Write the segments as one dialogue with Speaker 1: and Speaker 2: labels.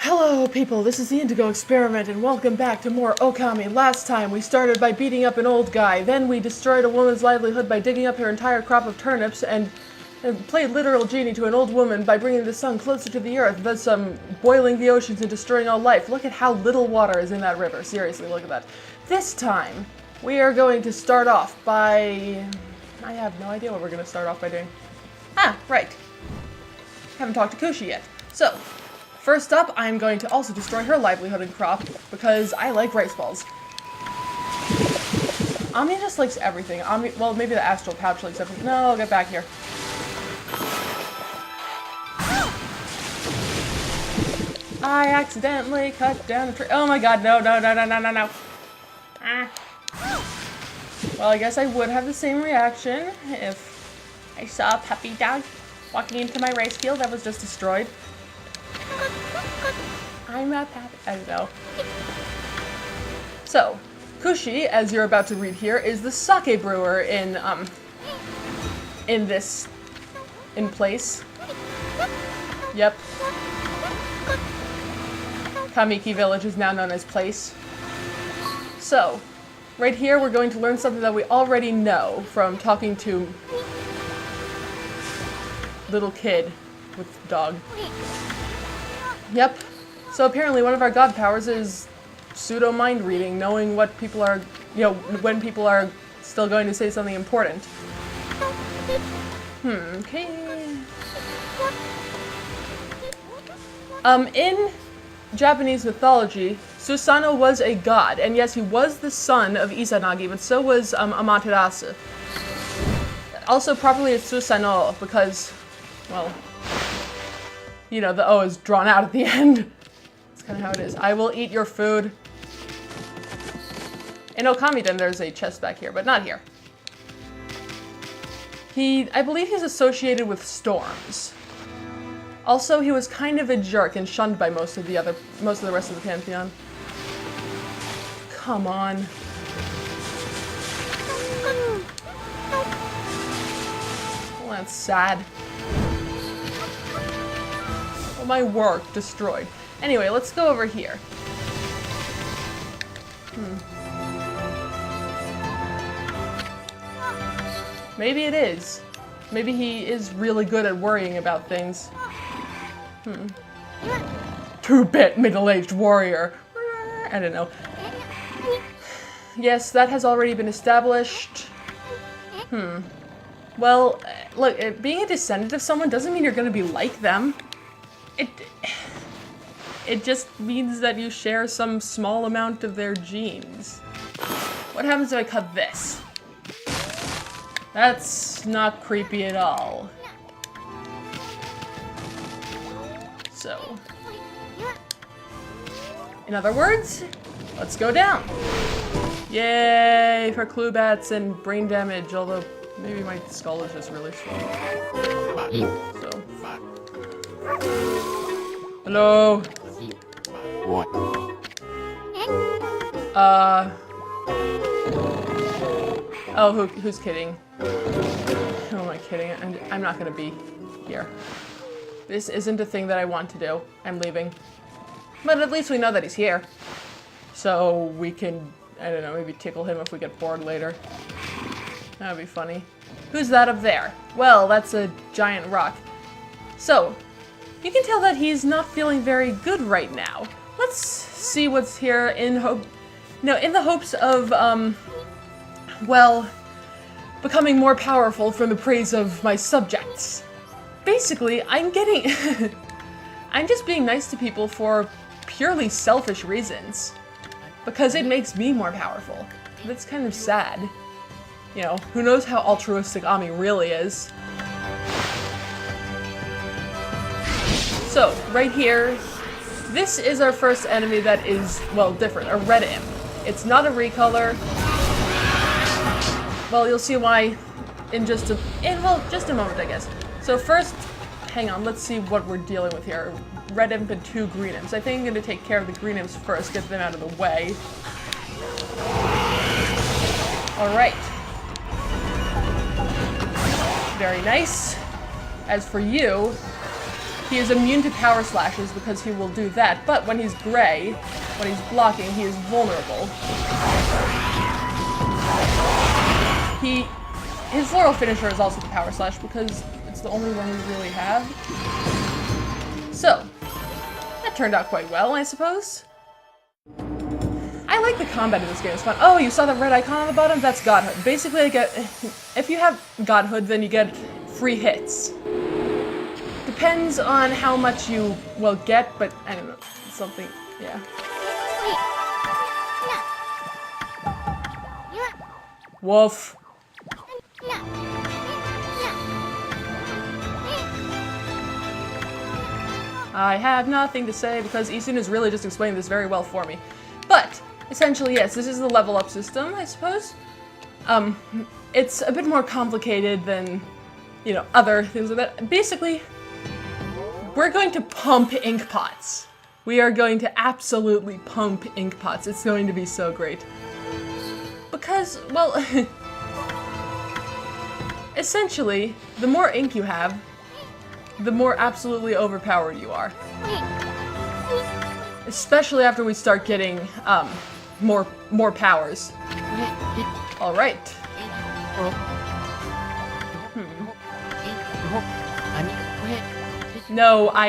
Speaker 1: Hello people, this is the Indigo experiment and welcome back to more Okami. Last time we started by beating up an old guy, then we destroyed a woman's livelihood by digging up her entire crop of turnips and played literal genie to an old woman by bringing the sun closer to the earth, thus boiling the oceans and destroying all life. Look at how little water is in that river, seriously, look at that. This time, we are going to start off by... I have no idea what we're going to start off by doing. Ah, right. Haven't talked to Kushi yet. So, first up, I'm going to also destroy her livelihood and crop, because I like rice balls. Ami just likes everything. Ami, well, maybe the astral pouch likes everything. No, get back here. I accidentally cut down a tree. Oh my god, no. Ah. Well, I guess I would have the same reaction if I saw a puppy dog walking into my rice field that was just destroyed. I'm not happy. I don't know. So, Kushi, as you're about to read here, is the sake brewer in place. Yep. Kamiki Village is now known as Place. So, right here we're going to learn something that we already know from talking to little kid with dog. Yep. So apparently one of our god powers is pseudo mind reading, knowing what people are, when people are still going to say something important. Okay. In Japanese mythology, Susanoo was a god, and yes, he was the son of Izanagi, but so was Amaterasu. Also, properly it's Susanoo, because, well, the O is drawn out at the end. That's kind of how it is. I will eat your food. In Okami, then, there's a chest back here, but not here. I believe he's associated with storms. Also, he was kind of a jerk and shunned by most of the rest of the Pantheon. Come on. Well, that's sad. Well, my work destroyed. Anyway, let's go over here. Maybe it is. Maybe he is really good at worrying about things. 2-bit middle-aged warrior. I don't know. Yes, that has already been established. Well, look, being a descendant of someone doesn't mean you're gonna be like them. It just means that you share some small amount of their genes. What happens if I cut this? That's not creepy at all. So, in other words, let's go down. Yay for clue bats and brain damage, although maybe my skull is just really slow. So. Hello?
Speaker 2: What?
Speaker 1: Oh, who's kidding? Who am I kidding? I'm not gonna be here. This isn't a thing that I want to do. I'm leaving. But at least we know that he's here. So we can, I don't know, maybe tickle him if we get bored later. That would be funny. Who's that up there? Well, that's a giant rock. So, you can tell that he's not feeling very good right now. Let's see what's here in the hopes of, well, becoming more powerful from the praise of my subjects. Basically, I'm just being nice to people for purely selfish reasons. Because it makes me more powerful. That's kind of sad. Who knows how altruistic Ami really is. So, right here, this is our first enemy that is, well, different, a red imp. It's not a recolor. Well, you'll see why in just a moment, I guess. So first, hang on, let's see what we're dealing with here. Red imp and 2 green imps. I think I'm gonna take care of the green imps first, get them out of the way. Alright. Very nice. As for you, he is immune to power slashes because he will do that, but when he's gray, when he's blocking, he is vulnerable. His floral finisher is also the power slash because it's the only one we really have. So, that turned out quite well, I suppose. I like the combat in this game, it's fun. Oh, you saw the red icon on the bottom? That's Godhood. Basically, if you have Godhood, then you get free hits. Depends on how much you will get, but I don't know, something, yeah. Woof. I have nothing to say because Isun is really just explaining this very well for me. But, essentially, yes, this is the level up system, I suppose. It's a bit more complicated than, you know, other things like that. Basically, we're going to pump ink pots. We are going to absolutely pump ink pots. It's going to be so great. Because, well, essentially, the more ink you have, the more absolutely overpowered you are. Especially after we start getting more powers. All right. No, I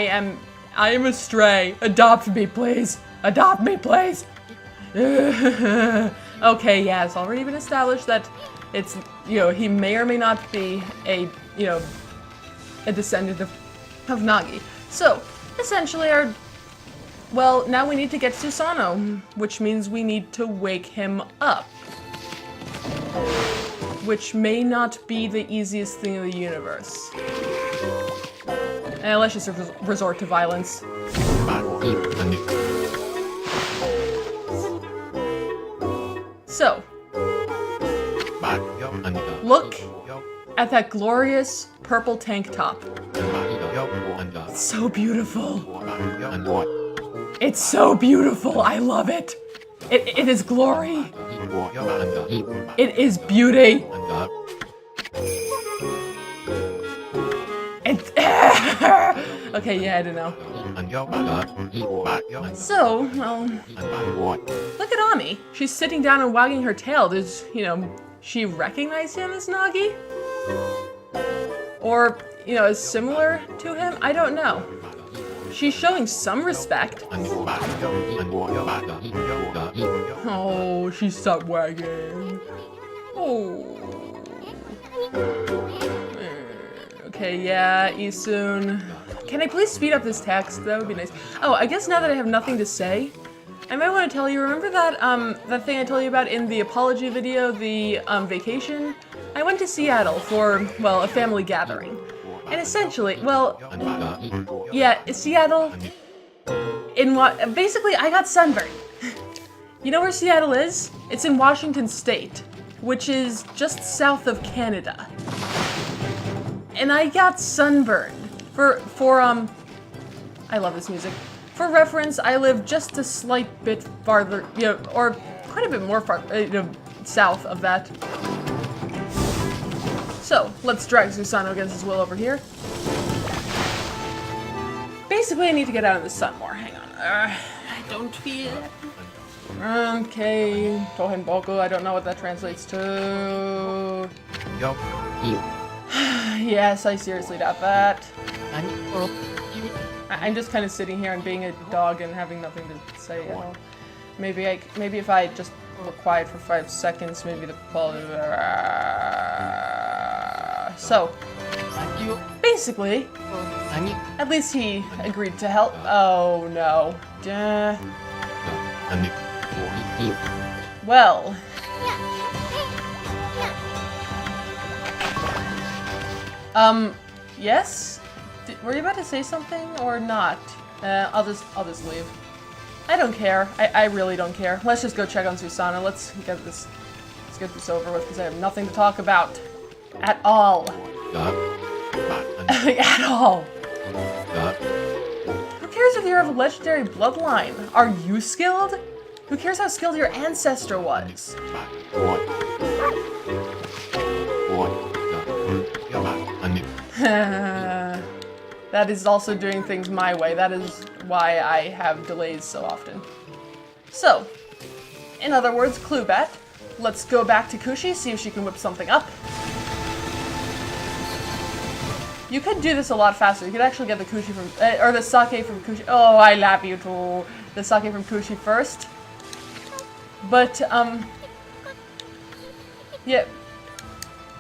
Speaker 1: am a stray. Adopt me, please. Adopt me, please. Okay, yeah, it's already been established that it's, you know, he may or may not be a, you know, a descendant of Nagi. So, essentially well, now we need to get Susanoo, which means we need to wake him up. Which may not be the easiest thing in the universe. Let's just resort to violence. So, look at that glorious purple tank top. It's so beautiful. It's so beautiful. I love it. It is glory. It is beauty. Okay, yeah, I don't know. So, well, look at Ami. She's sitting down and wagging her tail. Does, you know, she recognize him as Nagi? Or, you know, is similar to him? I don't know. She's showing some respect. Oh, she stopped wagging. Oh. Okay, yeah, Isun. Can I please speed up this text? That would be nice. Oh, I guess now that I have nothing to say, I might want to tell you, remember that that thing I told you about in the apology video, the vacation? I went to Seattle for, well, a family gathering. And essentially, well, yeah, Seattle, basically I got sunburned. You know where Seattle is? It's in Washington State, which is just south of Canada. And I got sunburned. I love this music. For reference, I live just a slight bit farther, you know, or quite a bit more south of that. So, let's drag Susanoo against his will over here. Basically, I need to get out in the sun more. Hang on. I don't feel it. Okay. Tohen Boku, I don't know what that translates to. Yes, I seriously doubt that. I'm just kind of sitting here and being a dog and having nothing to say at all. Maybe if I just look quiet for 5 seconds, maybe the quality of So, basically, at least he agreed to help. Oh no. Duh. Well. Yes? Were you about to say something or not? I'll just leave. I don't care. I really don't care. Let's just go check on Susanoo. Let's get this over with because I have nothing to talk about. At all. At all. Who cares if you're of a legendary bloodline? Are you skilled? Who cares how skilled your ancestor was? That is also doing things my way. That is why I have delays so often. So, in other words, clue bet. Let's go back to Kushi, see if she can whip something up. You could do this a lot faster. You could actually get the Kushi from, or the sake from Kushi. Oh, I love you too. The sake from Kushi first. But, yeah.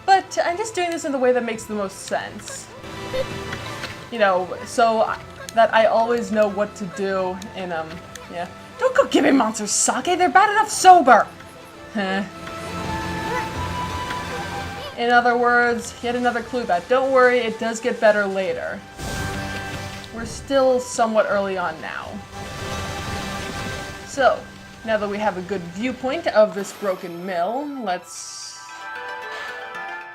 Speaker 1: But I'm just doing this in the way that makes the most sense. You know, so that I always know what to do in, yeah. Don't go giving monsters sake, they're bad enough sober! In other words, yet another clue bet. Don't worry, it does get better later. We're still somewhat early on now. So, now that we have a good viewpoint of this broken mill, let's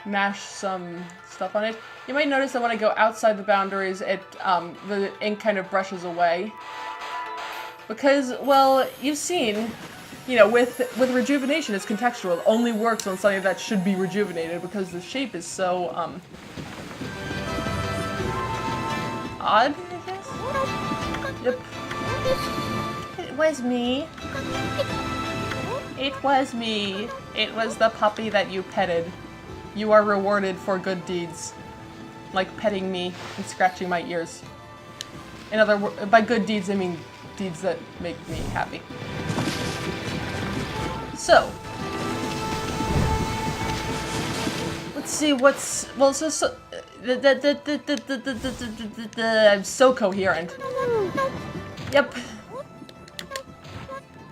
Speaker 1: mash some stuff on it. You might notice that when I go outside the boundaries, the ink kind of brushes away. Because, well, you've seen, you know, with rejuvenation, it's contextual. It only works on something that should be rejuvenated because the shape is so, odd, I guess? Yep. It was me. It was me. It was the puppy that you petted. You are rewarded for good deeds. Like petting me and scratching my ears. In other words, by good deeds, I mean deeds that make me happy. So, let's see what's, well, I'm so coherent. Yep.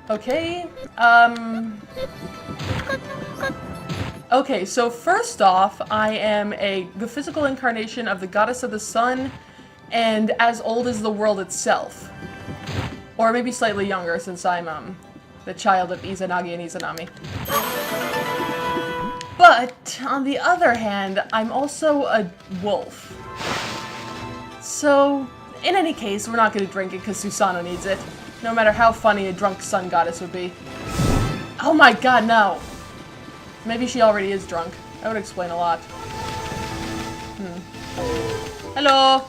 Speaker 1: Okay, okay, so first off, I am the physical incarnation of the goddess of the sun, and as old as the world itself. Or maybe slightly younger, since I'm, the child of Izanagi and Izanami. But, on the other hand, I'm also a wolf. So, in any case, we're not going to drink it because Susanoo needs it. No matter how funny a drunk sun goddess would be. Oh my god, no! Maybe she already is drunk. That would explain a lot. Hello!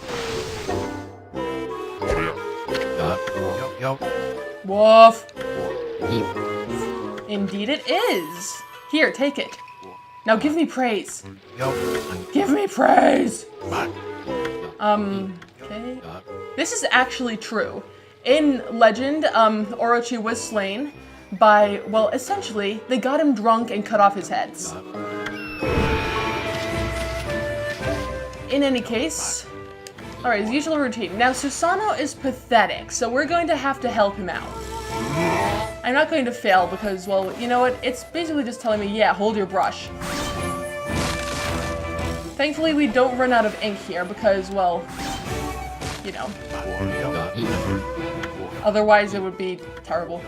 Speaker 1: Woof! Indeed it is! Here, take it. Now give me praise. Give me praise! Okay. This is actually true. In legend, Orochi was slain by, well, essentially, they got him drunk and cut off his heads. In any case, alright, his usual routine. Now, Susanoo is pathetic, so we're going to have to help him out. I'm not going to fail because, well, you know what? It's basically just telling me, yeah, hold your brush. Thankfully, we don't run out of ink here because, well, you know. Otherwise, it would be terrible.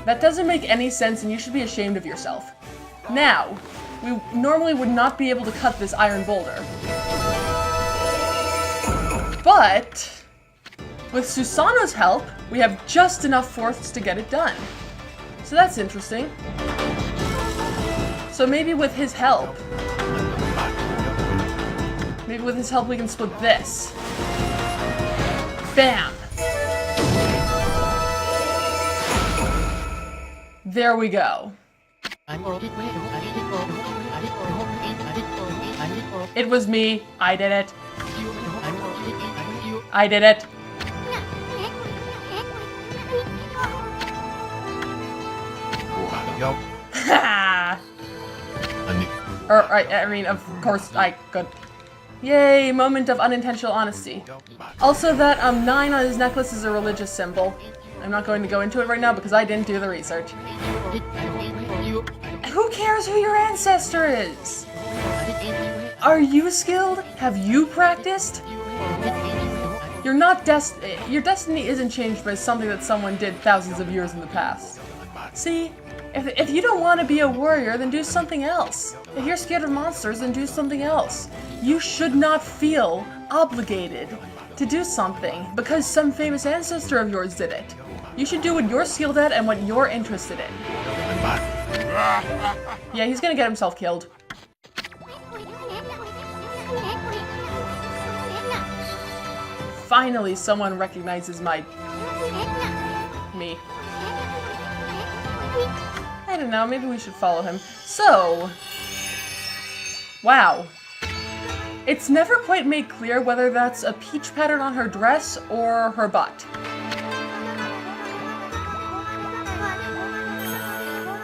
Speaker 1: That doesn't make any sense, and you should be ashamed of yourself. Now, we normally would not be able to cut this iron boulder. But, with Susanoo's help, we have just enough force to get it done. So that's interesting. So maybe with his help, we can split this. Bam! There we go. It was me. I did it. I did it. Ha! I mean, of course, I could. Yay, moment of unintentional honesty. Also, that 9 on his necklace is a religious symbol. I'm not going to go into it right now because I didn't do the research. Who cares who your ancestor is? Are you skilled? Have you practiced? You're not your destiny isn't changed by something that someone did thousands of years in the past. See? If you don't want to be a warrior, then do something else. If you're scared of monsters, then do something else. You should not feel obligated to do something because some famous ancestor of yours did it. You should do what you're skilled at and what you're interested in. Yeah, he's gonna get himself killed. Finally, someone recognizes me. I don't know, maybe we should follow him. So, wow. It's never quite made clear whether that's a peach pattern on her dress or her butt.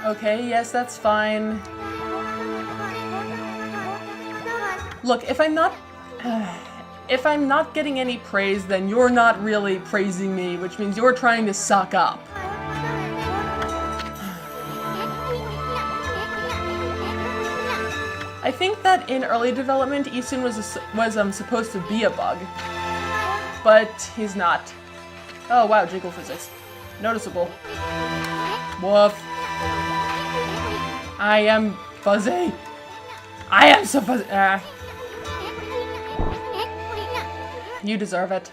Speaker 1: Okay, yes, that's fine. Look, if I'm not getting any praise, then you're not really praising me, which means you're trying to suck up. I think that in early development, Isun was supposed to be a bug, but he's not. Oh wow, jiggle physics. Noticeable. Woof. I am fuzzy. I am so fuzzy. You deserve it.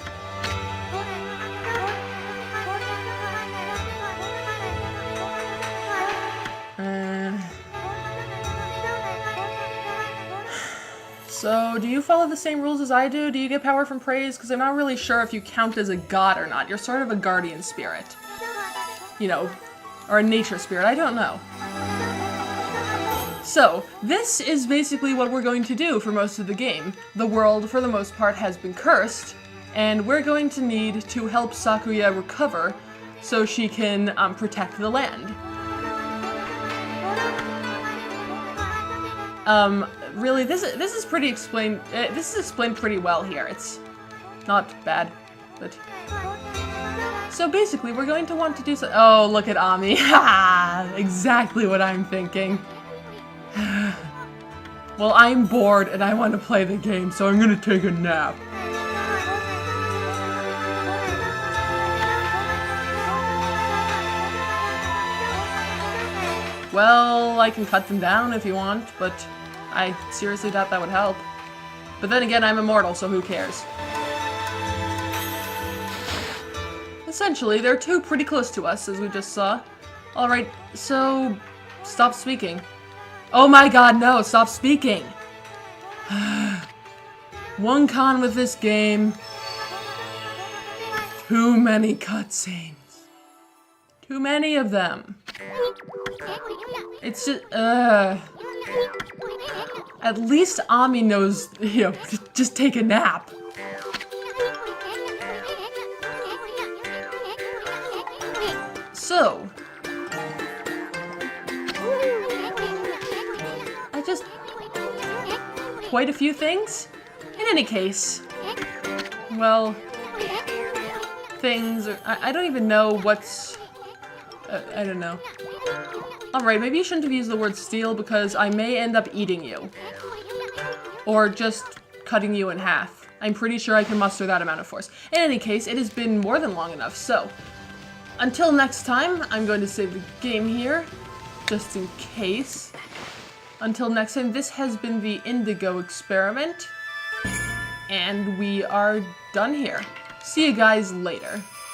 Speaker 1: So, do you follow the same rules as I do? Do you get power from praise? Because I'm not really sure if you count as a god or not. You're sort of a guardian spirit. You know, or a nature spirit. I don't know. So, this is basically what we're going to do for most of the game. The world, for the most part, has been cursed, and we're going to need to help Sakuya recover so she can protect the land. Really, this is pretty explained. This is explained pretty well here. It's not bad, but so basically, we're going to want to do so. Oh, look at Ami! Ha! Exactly what I'm thinking. Well, I'm bored and I want to play the game, so I'm gonna take a nap. Well, I can cut them down if you want, but I seriously doubt that would help. But then again, I'm immortal, so who cares? Essentially, they're two pretty close to us, as we just saw. Alright, so stop speaking. Oh my god, no, stop speaking! One con with this game. Too many cutscenes. Too many of them. It's just, at least Ami knows, you know, just take a nap. So, quite a few things. In any case, well, things are, I don't even know what's, I don't know. Alright, maybe you shouldn't have used the word steal because I may end up eating you. Or just cutting you in half. I'm pretty sure I can muster that amount of force. In any case, it has been more than long enough, so until next time, I'm going to save the game here, just in case. Until next time, this has been the Indigo experiment, and we are done here. See you guys later.